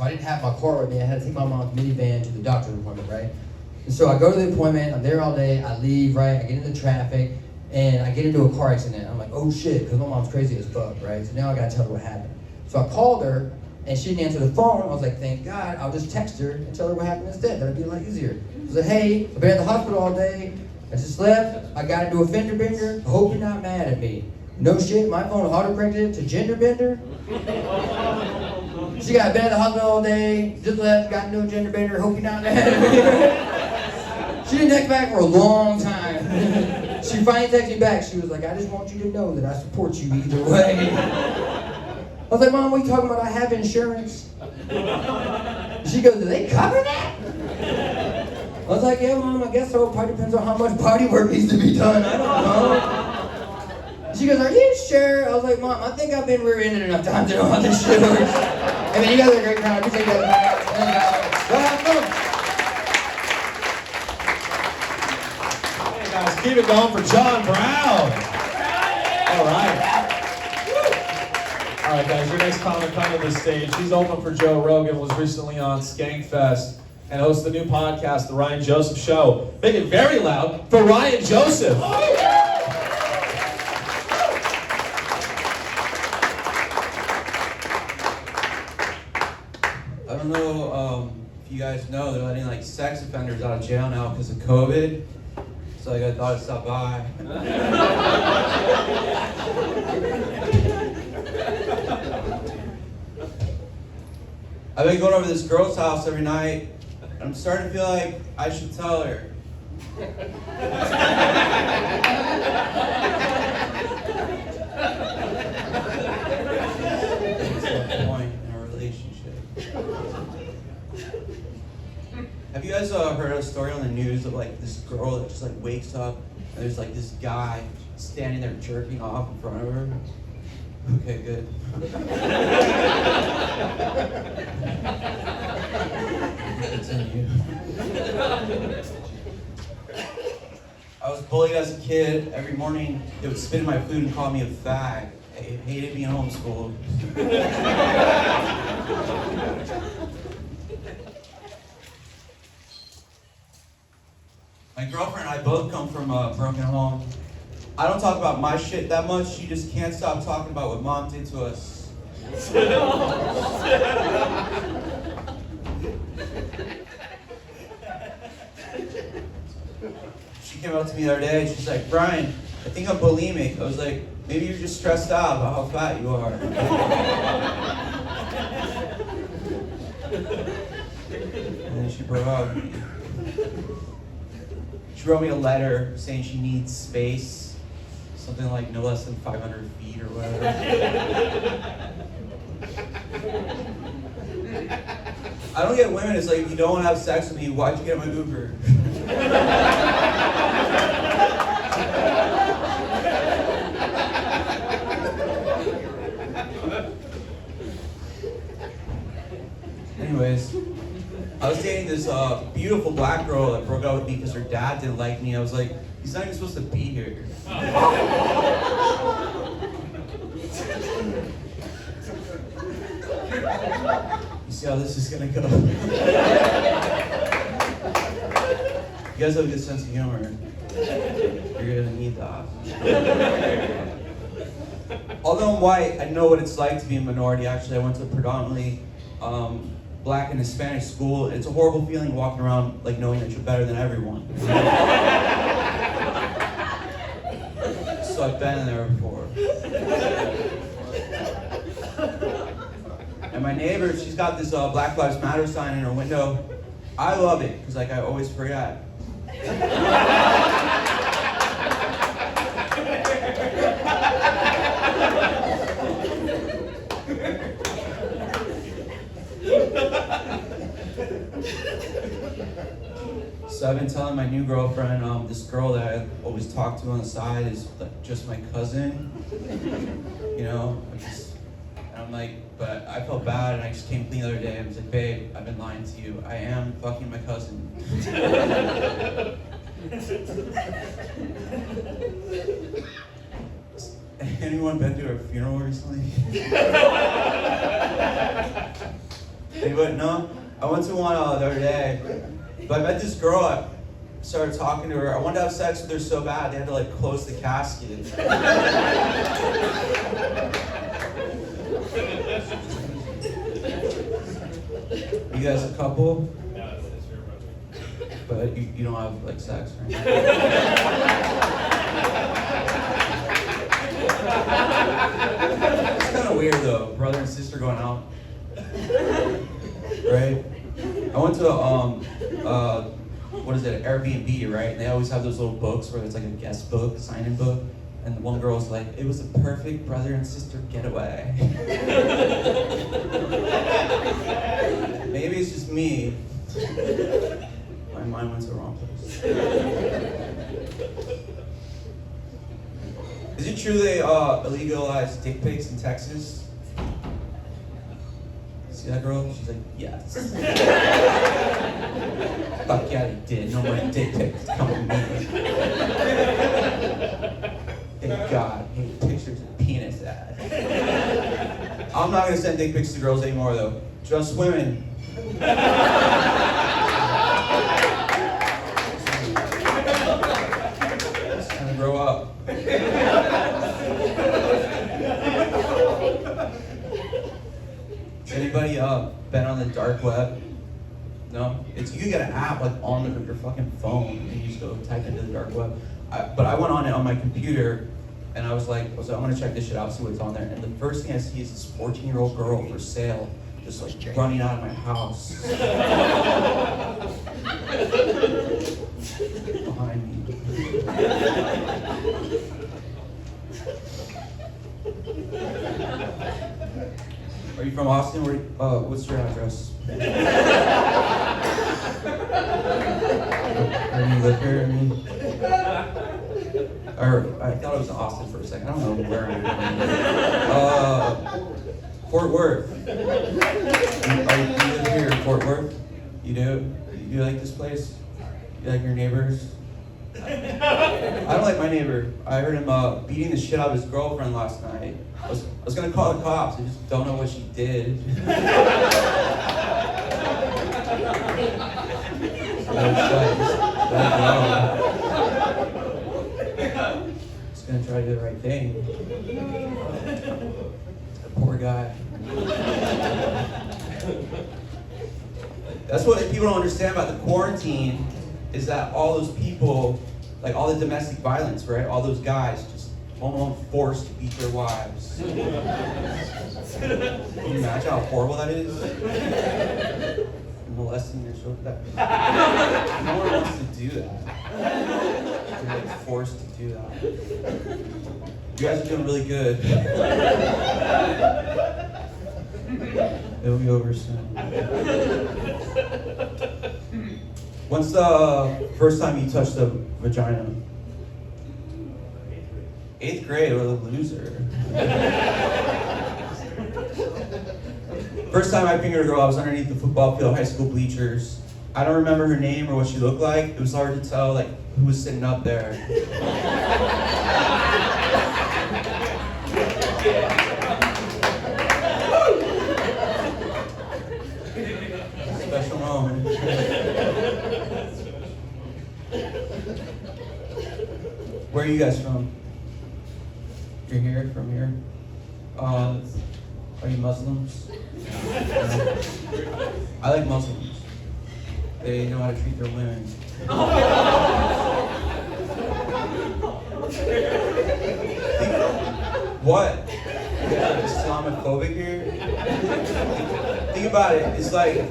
So I didn't have my car with me. I had to take my mom's minivan to the doctor's appointment, right? And so I go to the appointment, I'm there all day, I leave, right? I get into traffic, and I get into a car accident. I'm like, oh shit, because my mom's crazy as fuck, right? So now I gotta tell her what happened. So I called her, and she didn't answer the phone. I was like, thank God, I'll just text her and tell her what happened instead. That'd be a lot easier. I was like, hey, I've been at the hospital all day. I just left. I got into a fender bender. I hope you're not mad at me. No shit, my phone auto-corrected it to gender bender. She got been at the hospital all day, just left, got into a gender bender. Hope you're not mad at me. She didn't text back for a long time. She finally texted me back. She was like, I just want you to know that I support you either way. I was like, Mom, what are you talking about? I have insurance. She goes, do they cover that? I was like, yeah, Mom, I guess so. It probably depends on how much body work needs to be done. I don't know. She goes, are you sure? I was like, Mom, I think I've been rear-ended enough times to know how this shit works. I mean, you guys are a great crowd. I appreciate you guys. Go have fun. Hey, guys, keep it going for John Brown. All right. All right, guys, your next comic coming to the stage. She's open for Joe Rogan, was recently on Skankfest, and hosts the new podcast, The Ryan Joseph Show. Make it very loud for Ryan Joseph. I don't know if you guys know, they're letting like sex offenders out of jail now because of COVID. So like, I thought I'd stop by. I've been going over to this girl's house every night, and I'm starting to feel like I should tell her. It's a point in our relationship. Have you guys heard a story on the news of like this girl that just like wakes up and there's like this guy standing there jerking off in front of her? Okay, good. Continue. I was bullied as a kid. Every morning they would spit in my food and call me a fag. I hated being homeschooled. My girlfriend and I both come from a broken home. I don't talk about my shit that much. She just can't stop talking about what Mom did to us. She came up to me the other day and she's like, Brian, I think I'm bulimic. I was like, maybe you're just stressed out about how fat you are. And then she broke up with me. She wrote me a letter saying she needs space, something like no less than 500 feet or whatever. I don't get women. It's like, if you don't want to have sex with me, why'd you get my Uber? Anyways, I was dating this beautiful black girl that broke up with me because her dad didn't like me. I was like, he's not even supposed to be here. You see how this is gonna go? You guys have a good sense of humor. You're gonna need that. Although I'm white, I know what it's like to be a minority. Actually, I went to a predominantly Black and Hispanic school. It's a horrible feeling walking around like knowing that you're better than everyone. So I've been there before. And my neighbor, she's got this Black Lives Matter sign in her window. I love it, because like I always forget. So I've been telling my new girlfriend, this girl that I always talk to on the side is like just my cousin. You know, and I'm like, but I felt bad and I just came clean the other day. I was like, babe, I've been lying to you. I am fucking my cousin. Anyone been to her funeral recently? Anybody know? I went to one the other day, but I met this girl. I started talking to her. I wanted to have sex with her so bad they had to like close the casket. You guys a couple? But you don't have like sex, right? It's kind of weird though, brother and sister going out, right? I went to what is it, Airbnb, right? And they always have those little books where it's like a guest book, sign-in book. And the one girl's like, it was a perfect brother and sister getaway. Maybe it's just me. My mind went to the wrong place. Is it true they illegalized dick pics in Texas? See that girl? She's like, yes. Fuck yeah, they did. No more dick pics coming to me. Thank God. I hate pictures of penis ass. I'm not gonna send dick pics to girls anymore though. Just women. Just gonna grow up. Anybody been on the dark web? No? You can get an app like on your fucking phone and you just go type into the dark web. But I went on it on my computer and I was like, I'm gonna check this shit out, see what's on there. And the first thing I see is this 14-year-old girl for sale, just like running out of my house. Behind me. Are you from Austin? What's your address? Where do you live here? I thought it was Austin for a second. I don't know where I'm going. Fort Worth. Do you live here in Fort Worth? You do? You like this place? You like your neighbors? I don't like my neighbor. I heard him beating the shit out of his girlfriend last night. I was gonna call the cops. I just don't know what she did. Just gonna try to do the right thing. The poor guy. That's what people don't understand about the quarantine, is that all those people, like all the domestic violence, right? All those guys just home forced to beat their wives. Can you imagine how horrible that is? Molesting their children. No one wants to do that. They're like forced to do that. You guys are doing really good. It'll be over soon. When's the first time you touched a vagina? 8th grade, what a loser. First time I fingered a girl, I was underneath the football field, high school bleachers. I don't remember her name or what she looked like. It was hard to tell like who was sitting up there. Special moment. Where are you guys from? You're here, from here? Are you Muslims? No. I like Muslims. They know how to treat their women. What? You guys are Islamophobic here? Think about it. It's like you're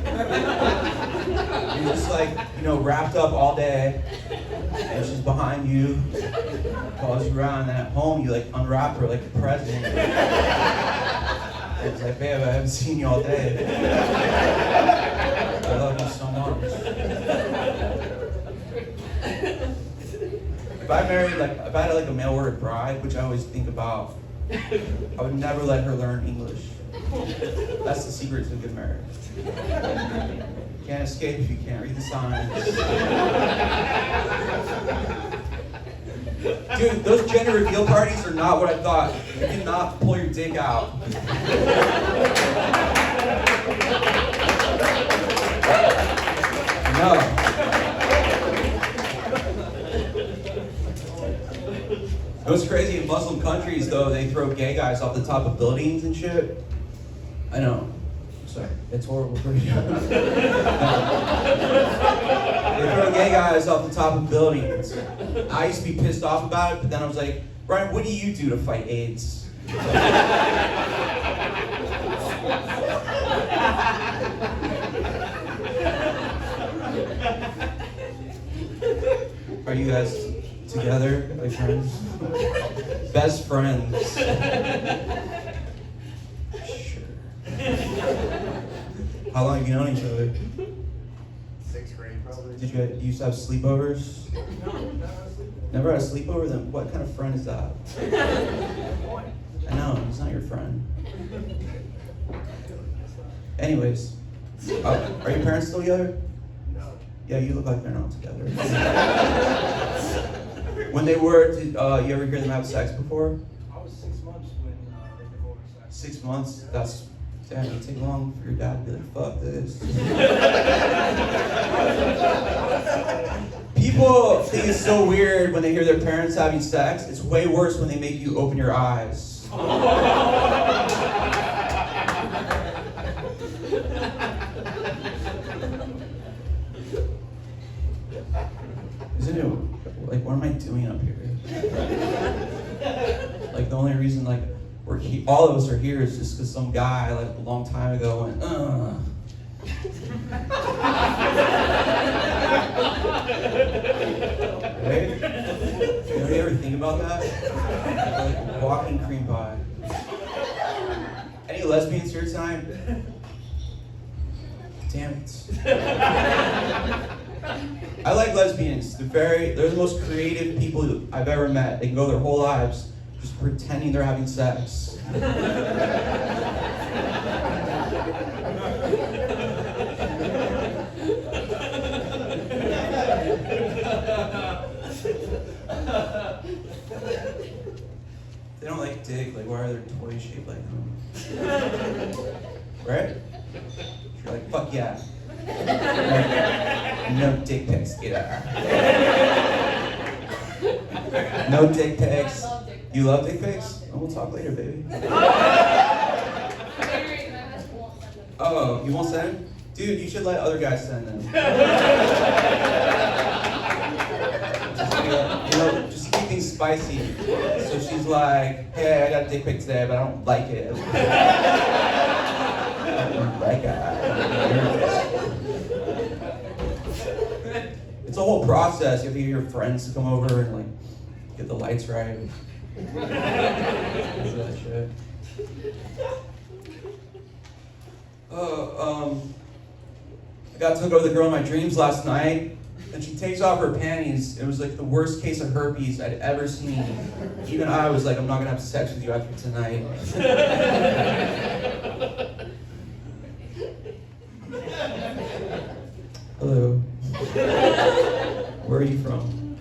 just like, wrapped up all day, and she's behind you, follows you around, and then at home you like unwrap her like a present. And it's like, babe, I haven't seen you all day. I love you so much. If I had like a mail order bride, which I always think about, I would never let her learn English. That's the secret to a good marriage. You can't escape if you can't read the signs. Dude, those gender reveal parties are not what I thought. You cannot pull your dick out. No. What's crazy in Muslim countries, though, they throw gay guys off the top of buildings and shit. I know. Sorry, it's horrible for you. They throw gay guys off the top of buildings. I used to be pissed off about it, but then I was like, Ryan, what do you do to fight AIDS? Are you guys together, like friends? Best friends. Sure. How long have you known each other? 6th grade, probably. Did you used to have sleepovers? Never had a sleepover? Then what kind of friend is that? I know, he's not your friend. Anyways, are your parents still together? No. Yeah, you look like they're not together. When they were, did you ever hear them have sex before? I was 6 months when they divorced. 6 months? That's, damn, it take long for your dad to be like, fuck this. People think it's so weird when they hear their parents having sex. It's way worse when they make you open your eyes. Isn't it, like, what am I doing up here? Like, the only reason, like, all of us are here is just because some guy, like, a long time ago went, Right? You ever think about that? Like, walking cream pie. Any lesbians here tonight? Damn it. I like lesbians. They're the most creative people I've ever met. They can go their whole lives just pretending they're having sex. They don't like dick. Like, why are their toys shaped like them? Right? You're like, fuck yeah. No dick pics, get out. No dick pics. You love dick pics? Oh, we'll talk later, baby. Oh, you won't send? Dude, you should let other guys send them. Just keep things spicy. So she's like, hey, I got a dick pic today, but I don't like it. I don't like it. It's a whole process. You have to get your friends to come over and, like, get the lights right. That shit. I got to go to the girl in my dreams last night, and she takes off her panties. It was like the worst case of herpes I'd ever seen. Even I was like, I'm not gonna have sex with you after tonight. Hello. Where are you from?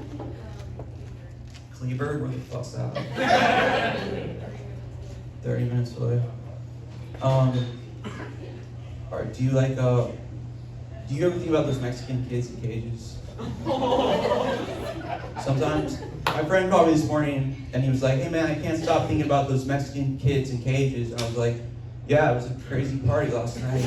Cleveland? Where the fuck's that? 30 minutes away. Alright, do you like, do you ever think about those Mexican kids in cages? Sometimes. My friend called me this morning and he was like, hey man, I can't stop thinking about those Mexican kids in cages. And I was like, yeah, it was a crazy party last night.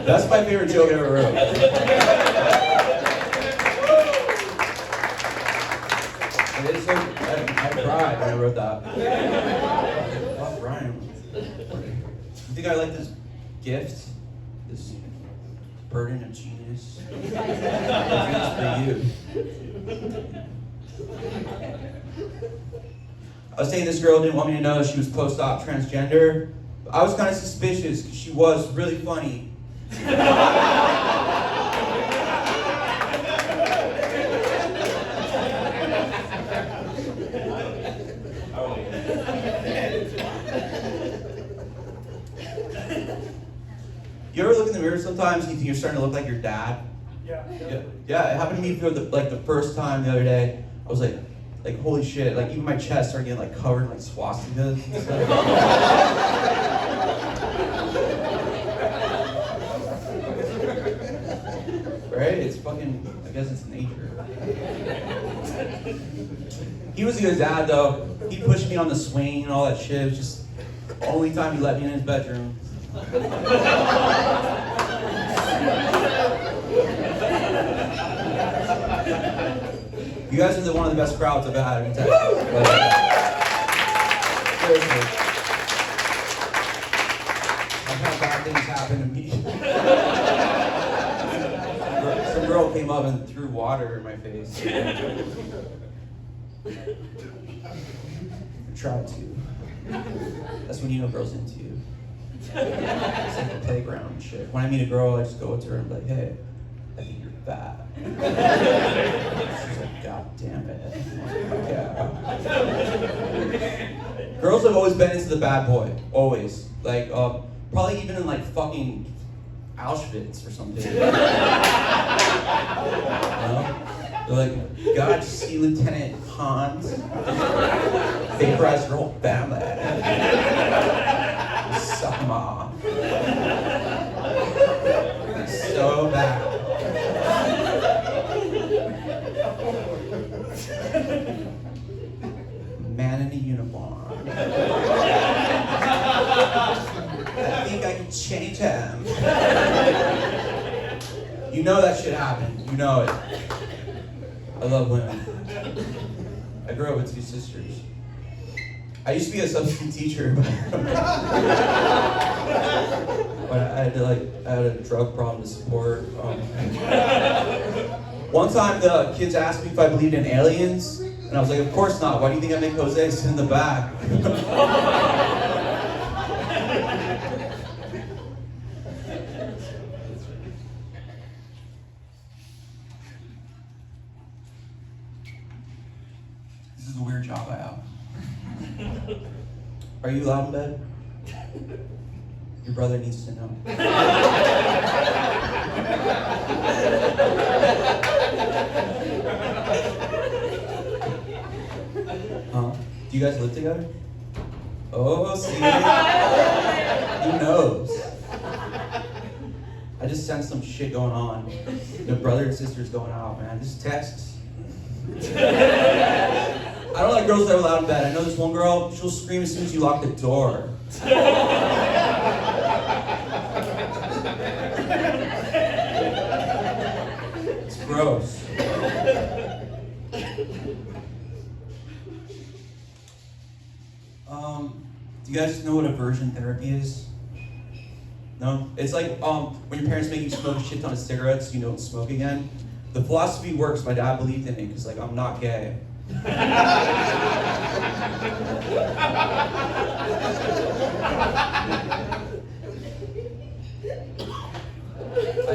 That's my favorite joke I ever wrote. I cried when I wrote that. Fuck Ryan. You think I like this gift? This burden of genius? It's for you. I was saying this girl didn't want me to know she was post-op transgender. I was kind of suspicious because she was really funny. You ever look in the mirror sometimes and you think you're starting to look like your dad? Yeah. Yeah, it happened to me for the first time the other day. I was like holy shit, like even my chest started getting like covered in like swastikas and stuff. He was a good dad though. He pushed me on the swing and all that shit. It was just the only time he let me in his bedroom. You guys are one of the best crowds I've had in Texas. Seriously. I've had bad things happen to me. Some girl came up and threw water in my face. I tried to. That's when you know girls into you. It's like the playground and shit. When I meet a girl, I just go up to her and be like, hey, I think you're fat. She's like, God damn it. Yeah. Girls have always been into the bad boy. Always. Like, probably even in like fucking Auschwitz or something. You know? They're like, God, you see Lieutenant Hans? Vaporize your whole family. Suck them off. So bad. Man in a uniform. I think I can change him. You know that shit happened. You know it. I love women. I grew up with 2 sisters. I used to be a substitute teacher, but I had a drug problem to support. One time the kids asked me if I believed in aliens, and I was like, of course not. Why do you think I make Jose sit in the back? This is a weird job I have. Are you loud in bed? Your brother needs to know. Do you guys live together? Oh, see? Who knows? I just sensed some shit going on. Your brother and sister's going out, man. Just texts. I don't like girls that are loud in bed. I know this one girl, she'll scream as soon as you lock the door. It's gross. Do you guys know what aversion therapy is? No? It's like when your parents make you smoke a shit ton of cigarettes, you don't smoke again. The philosophy works. My dad believed in it because, like, I'm not gay. I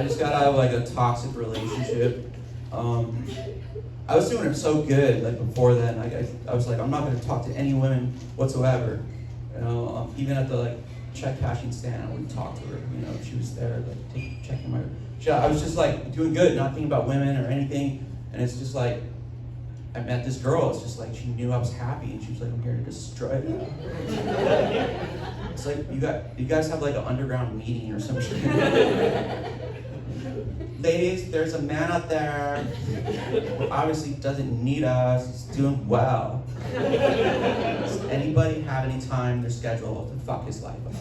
just got out of like a toxic relationship. I was doing it so good, like before then. I was like, I'm not going to talk to any women whatsoever. You know, even at the like check cashing stand, I wouldn't talk to her. You know, she was there, like checking my. I was just like doing good, not thinking about women or anything. And it's just like, I met this girl. It's just like she knew I was happy, and she was like, I'm here to destroy you. It's like you guys have like an underground meeting or some shit. Ladies, there's a man out there who obviously doesn't need us. He's doing well. Does anybody have any time in their schedule to fuck his life up?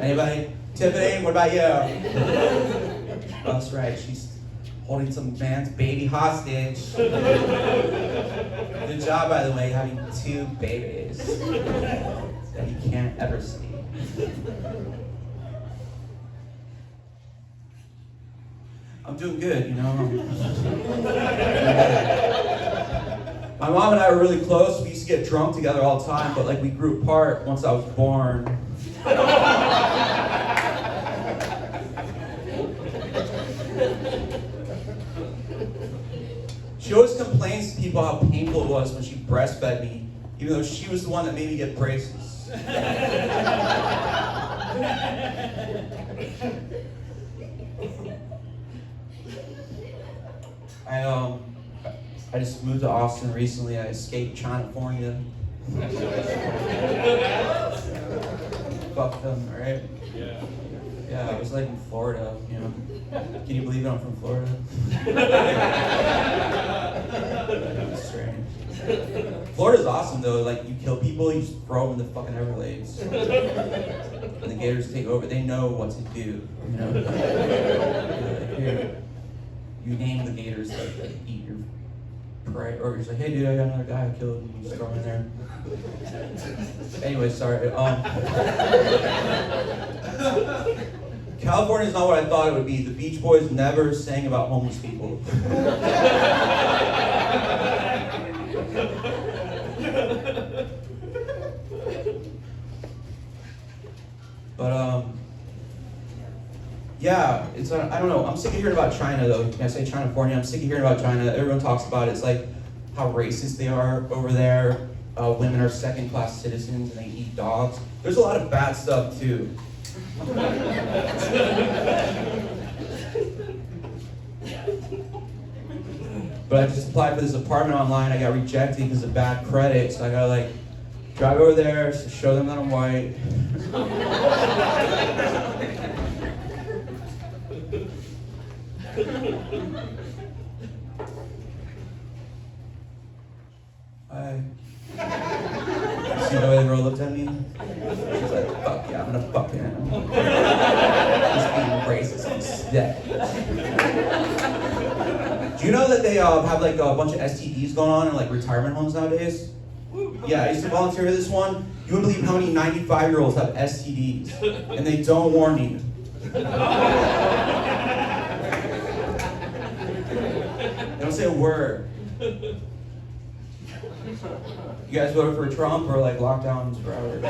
Anybody? Tiffany, what about you? Oh, that's right. She's holding some man's baby hostage. Good job, by the way, having 2 babies that you can't ever see. I'm doing good, you know. My mom and I were really close. We used to get drunk together all the time, but like we grew apart once I was born. She always complains to people how painful it was when she breastfed me, even though she was the one that made me get braces. I just moved to Austin recently. I escaped California. Fuck them, right? Yeah. Yeah, it was like in Florida, you know. Can you believe it? I'm from Florida. It's strange. Florida's awesome though. Like you kill people, you just throw them in the fucking Everglades, and the gators take over. They know what to do. You know. Like, here, you name the gators that eat your prey, or you're just like, hey dude, I got another guy I killed, and you just throw him in there. Anyway, sorry. California is not what I thought it would be. The Beach Boys never sang about homeless people. But yeah, it's I don't know. I'm sick of hearing about China though. When I say China-fornia, I'm sick of hearing about China. Everyone talks about it. It's like how racist they are over there. Women are second-class citizens and they eat dogs. There's a lot of bad stuff too. But I just applied for this apartment online. I got rejected because of bad credit. So I gotta like drive over there to show them that I'm white. Hi. See the way the girl looked at me? She's like, fuck yeah, I'm gonna fuck him. He's being racist instead. Do you know that they have like a bunch of STDs going on in like retirement homes nowadays? Yeah, I used to volunteer at this one. You wouldn't believe how many 95-year-olds have STDs, and they don't warn you. They don't say a word. You guys voted for Trump or like lockdowns forever?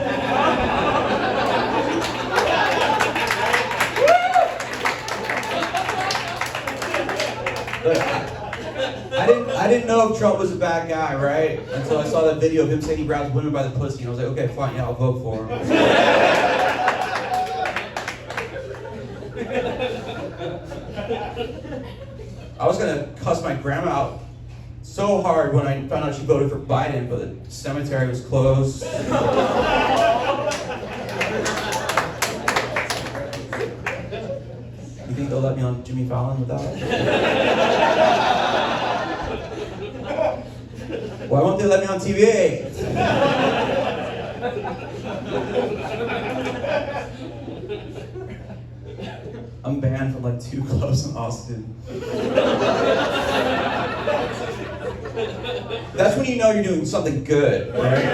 But I didn't know if Trump was a bad guy, right? Until I saw that video of him saying he grabs women by the pussy, and I was like, okay, fine, yeah, I'll vote for him. I was gonna cuss my grandma out so hard when I found out she voted for Biden, but the cemetery was closed. You think they'll let me on Jimmy Fallon without it? Why won't they let me on TV? I'm banned from like 2 clubs in Austin. That's when you know you're doing something good, right?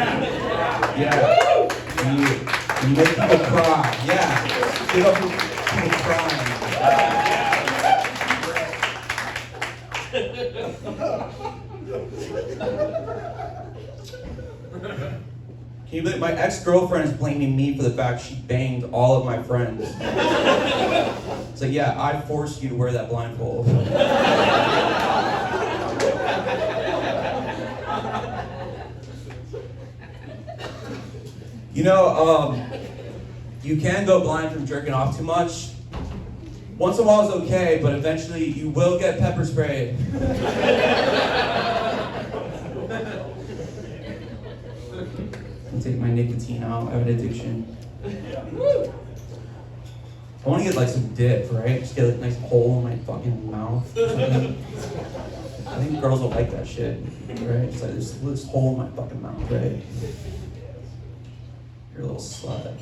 Yeah. You make people cry. Yeah. Give up for people crying. Can you believe my ex-girlfriend is blaming me for the fact she banged all of my friends? It's like, yeah, I forced you to wear that blindfold. You know, you can go blind from jerking off too much. Once in a while is okay, but eventually you will get pepper sprayed. I'm taking my nicotine out. I have an addiction. I want to get like some dip, right? Just get like a nice hole in my fucking mouth or something. I think girls will like that shit, right? Just like this hole in my fucking mouth, right? You're a little slut.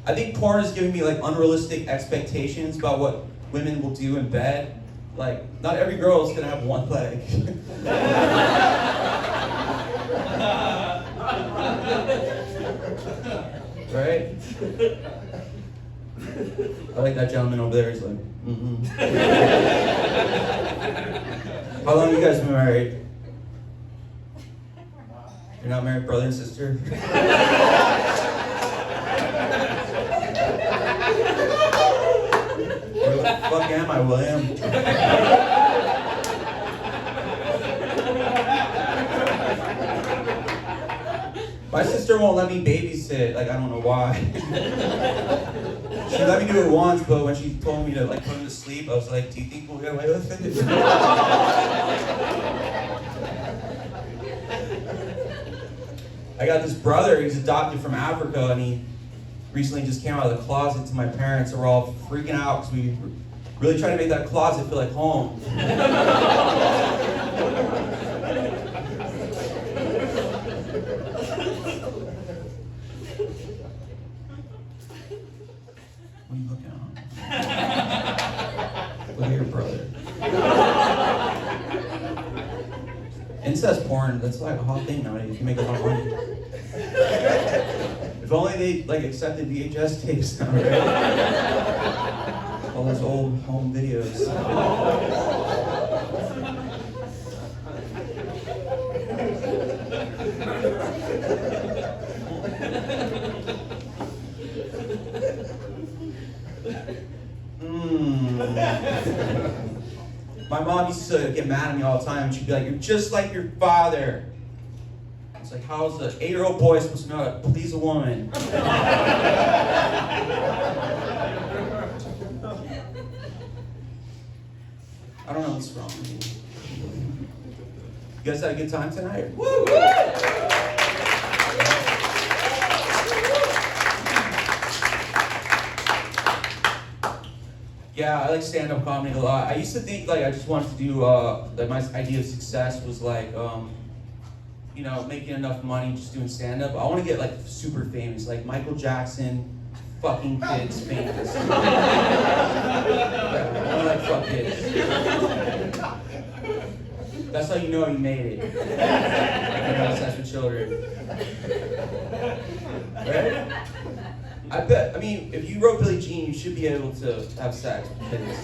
I think porn is giving me like unrealistic expectations about what women will do in bed. Like, not every girl is gonna have one leg. Right? I like that gentleman over there. He's like, mm-hmm. How long have you guys been married? You're not married, brother and sister? Where the fuck am I, William? My sister won't let me babysit. Like, I don't know why. She let me do it once, but when she told me to like put him to sleep, I was like, do you think we'll get away with it? I I got this brother, he's adopted from Africa, and he recently just came out of the closet to my parents, and we're all freaking out because we really try to make that closet feel like home. What are you looking at? Look at your brother. Incest porn, that's like a hot thing nowadays. You can make a lot of money. If only they like accepted VHS tapes now, right? All those old home videos. My mom used to get mad at me all the time. She'd be like, "You're just like your father." It's like, how is an 8-year-old boy supposed to know how to please a woman? I don't know what's wrong with me. You guys had a good time tonight? Woo! Yeah, I like stand-up comedy a lot. I used to think like I just wanted to do that my idea of success was like you know, making enough money just doing stand-up. I want to get like super famous, like Michael Jackson, fucking kids famous. Yeah, I want to like fuck kids. That's how you know you made it. You're not obsessed with children. Right? I bet, I mean, if you wrote Billie Jean, you should be able to have sex with kids.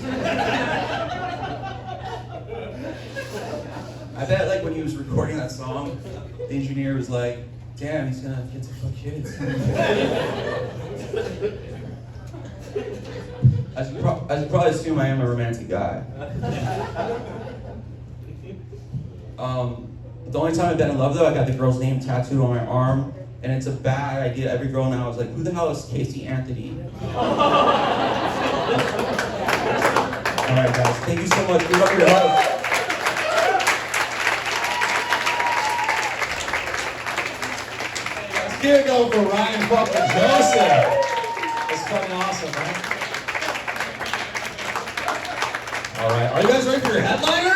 I bet, like, when he was recording that song, the engineer was like, damn, he's gonna get to fuck kids. As you probably assume, I am a romantic guy. The only time I've been in love, though, I got the girl's name tattooed on my arm. And it's a bad idea. Every girl now is like, who the hell is Casey Anthony? Alright guys, thank you so much. Give up your host. Let's give it go for Ryan fucking Joseph. That's fucking awesome, man. Alright, are you guys ready for your headliner?